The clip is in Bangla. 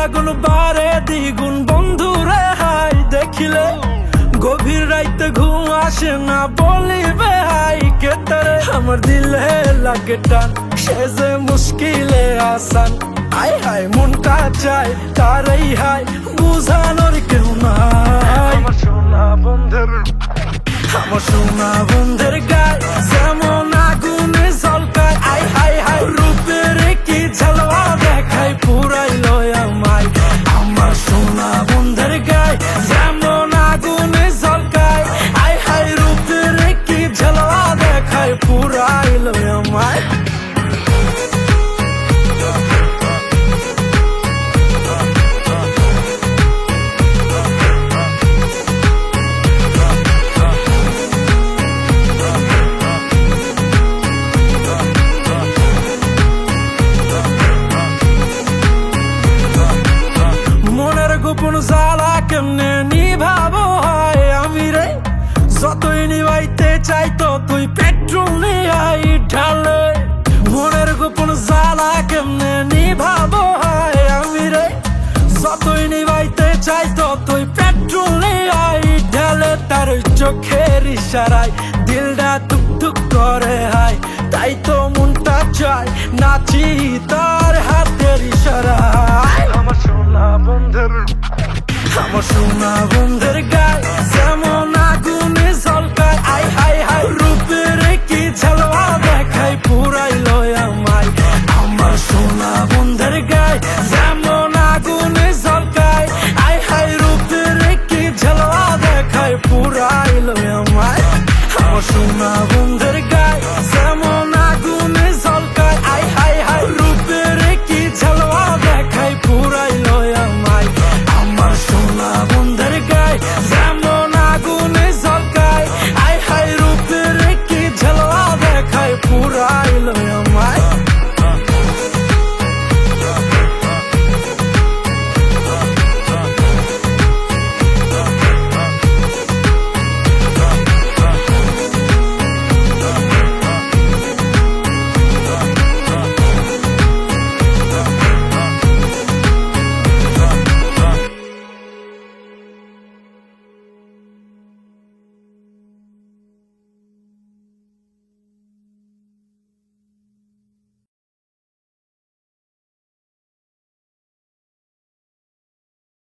আগুন বারে দ্বিগুণ বন্ধুরে হাই দেখিলে, গভীর রাইতে ঘুম আসে না বলিবে হাই কে তারে। আমার দিলে লাগে টান সে যে মুশকিলে আসান, আই হাই মনটা চাই তারাই হাই বুঝানোর কেউ নাই। আমার সোনা বন্ধের, আমার সোনা বন্ধের গায় যেমন আগুনে ঝলকায়, আই হাই হাই রূপের কি ঝালওয়া দেখায় পুরাইলো আমায়। আমার সোনা বন্ধের গায় যেমন আগুনে ঝলকায়, আই হাই রূপের কি ঝালওয়া দেখায় পুরাইলো আমায়। গোপন জ্বালা কেমনে নিভাবো হয় আমি রে, যতই নিভাইতে চাই ততই পেট্রোল নিয়াই ঢালে। মনের গোপন জ্বালা কেমনে নিভাবো হয় আমি রে, যতই নিভাইতে চাই ততই পেট্রোল নিয়াই ঢালে। তার চোখের ইশারায় দিলটা টুক টুক করে হাই, তাই তো মনটা চাই নাচি তার হাতের ইশারায়। আমার সোনা বন্ধের, আমার সোনা বন্ধের গায় যেমন আগুনে ঝলকায়, আই হাই হাই রূপের কি ঝালওয়া দেখায় পুরাইলো আমায়। আমার সোনা বন্ধের গায় যেমন আগুনে ঝলকায়, আই হাই রূপের কি ঝালওয়া দেখায় পুরাইলো আমায়। আমার সোনা বন্ধের